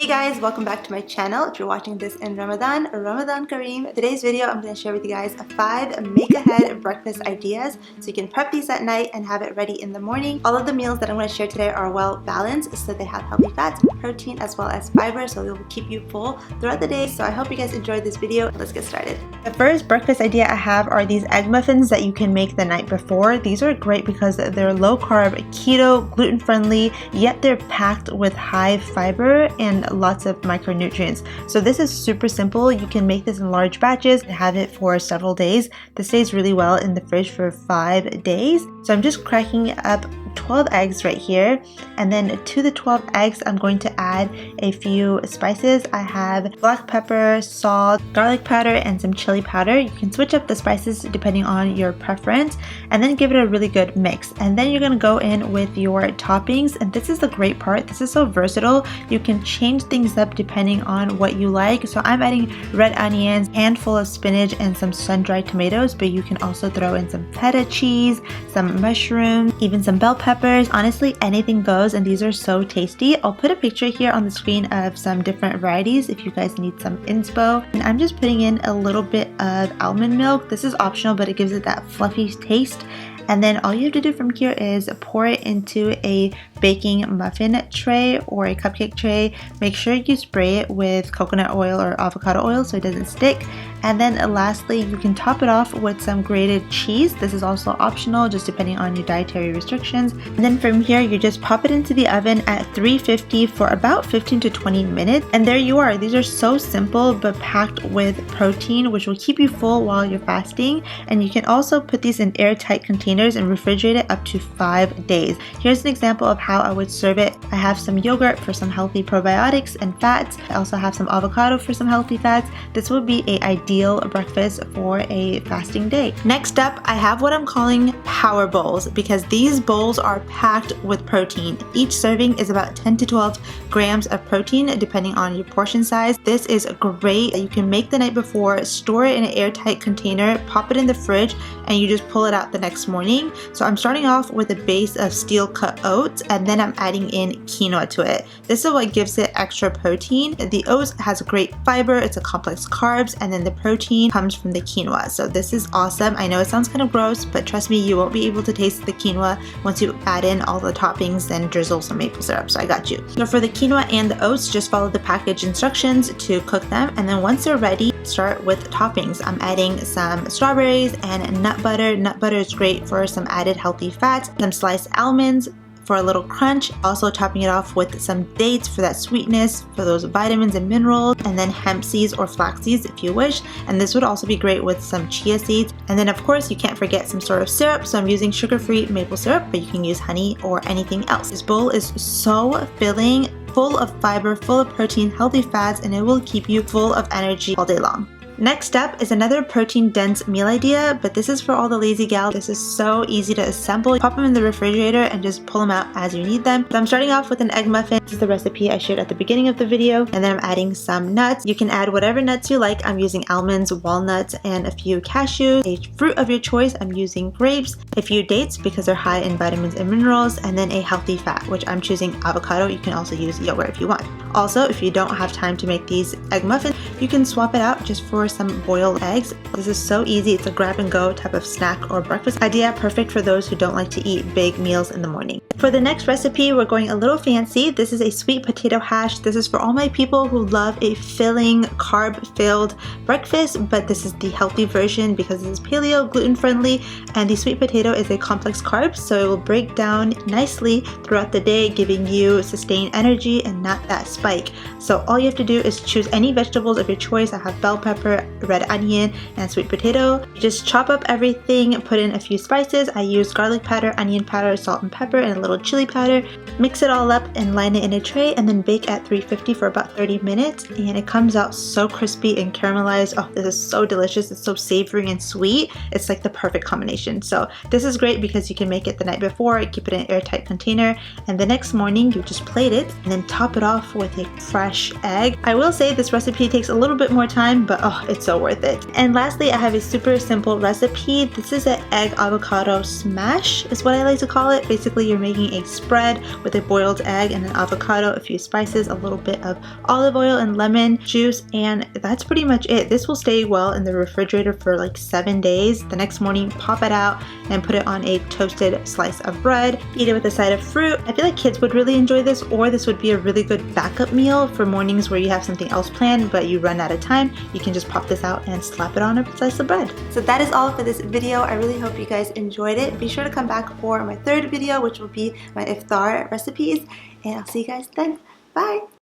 Hey guys, welcome back to my channel. If you're watching this in Ramadan Kareem. Today's video, I'm going to share with you guys 5 make-ahead breakfast ideas so you can prep these at night and have it ready in the morning. All of the meals that I'm going to share today are well balanced, so they have healthy fats, protein, as well as fiber, so they will keep you full throughout the day. So I hope you guys enjoyed this video. Let's get started. The first breakfast idea I have are these egg muffins that you can make the night before. These are great because they're low carb, keto, gluten friendly, yet they're packed with high fiber and lots of micronutrients. So this is super simple. You can make this in large batches and have it for several days. This stays really well in the fridge for 5 days. So I'm just cracking up 12 eggs right here, and then to the 12 eggs I'm going to add a few spices. I have black pepper, salt, garlic powder, and some chili powder. You can switch up the spices depending on your preference, and then give it a really good mix. And then you're going to go in with your toppings, and this is the great part. This is so versatile. You can change things up depending on what you like. So I'm adding red onions, handful of spinach, and some sun-dried tomatoes, but you can also throw in some feta cheese, some mushrooms, even some bell peppers. Honestly, anything goes, and these are so tasty. I'll put a picture here on the screen of some different varieties if you guys need some inspo. And I'm just putting in a little bit of almond milk. This is optional, but it gives it that fluffy taste. And then all you have to do from here is pour it into a baking muffin tray or a cupcake tray. Make sure you spray it with coconut oil or avocado oil so it doesn't stick. And then lastly, you can top it off with some grated cheese. This is also optional, just depending on your dietary restrictions. And then from here, you just pop it into the oven at 350 for about 15 to 20 minutes. And there you are. These are so simple, but packed with protein, which will keep you full while you're fasting. And you can also put these in airtight containers and refrigerate it up to 5 days. Here's an example of how I would serve it. I have some yogurt for some healthy probiotics and fats. I also have some avocado for some healthy fats. This would be an ideal breakfast for a fasting day. Next up, I have what I'm calling power bowls, because these bowls are packed with protein. Each serving is about 10 to 12 grams of protein depending on your portion size. This is great. You can make the night before, store it in an airtight container, pop it in the fridge, and you just pull it out the next morning. So I'm starting off with a base of steel cut oats, and then I'm adding in quinoa to it. This is what gives it extra protein. The oats has great fiber, it's a complex carbs, and then the protein comes from the quinoa. So this is awesome. I know it sounds kind of gross, but trust me, you won't be able to taste the quinoa once you add in all the toppings and drizzle some maple syrup. So I got you. So for the quinoa and the oats, just follow the package instructions to cook them, and then once they're ready, start with toppings. I'm adding some strawberries and nut butter. Nut butter is great for some added healthy fats, some sliced almonds for a little crunch, also topping it off with some dates for that sweetness, for those vitamins and minerals, and then hemp seeds or flax seeds if you wish. And this would also be great with some chia seeds. And then of course you can't forget some sort of syrup, so I'm using sugar-free maple syrup, but you can use honey or anything else. This bowl is so filling, full of fiber, full of protein, healthy fats, and it will keep you full of energy all day long. Next up is another protein dense meal idea, but this is for all the lazy gals. This is so easy to assemble. Pop them in the refrigerator and just pull them out as you need them. So I'm starting off with an egg muffin. This is the recipe I shared at the beginning of the video. And then I'm adding some nuts. You can add whatever nuts you like. I'm using almonds, walnuts, and a few cashews. A fruit of your choice, I'm using grapes, a few dates because they're high in vitamins and minerals, and then a healthy fat, which I'm choosing avocado. You can also use yogurt if you want. Also, if you don't have time to make these egg muffins, you can swap it out just for some boiled eggs. This is so easy. It's a grab and go type of snack or breakfast idea, perfect for those who don't like to eat big meals in the morning. For the next recipe, we're going a little fancy. This is a sweet potato hash. This is for all my people who love a filling, carb-filled breakfast, but this is the healthy version because this is paleo, gluten-friendly, and the sweet potato is a complex carb, so it will break down nicely throughout the day, giving you sustained energy and not that spike. So all you have to do is choose any vegetables of your choice. I have bell pepper, red onion, and sweet potato. You just chop up everything, put in a few spices. I use garlic powder, onion powder, salt and pepper, and a little chili powder. Mix it all up and line it in a tray, and then bake at 350 for about 30 minutes. And it comes out so crispy and caramelized. Oh, this is so delicious. It's so savory and sweet. It's like the perfect combination. So this is great because you can make it the night before, keep it in an airtight container, and the next morning you just plate it and then top it off with a fresh egg. I will say this recipe takes a little bit more time, but oh, it's so worth it. And lastly, I have a super simple recipe. This is an egg avocado smash is what I like to call it. Basically, you're making a spread with a boiled egg and an avocado, a few spices, a little bit of olive oil and lemon juice, and that's pretty much it. This will stay well in the refrigerator for like 7 days. The next morning, pop it out and put it on a toasted slice of bread. Eat it with a side of fruit. I feel like kids would really enjoy this, or this would be a really good backup meal for mornings where you have something else planned but you run out of time. You can just pop this out and slap it on a slice of bread. So that is all for this video. I really hope you guys enjoyed it. Be sure to come back for my third video, which will be my iftar recipes, and I'll see you guys then. Bye!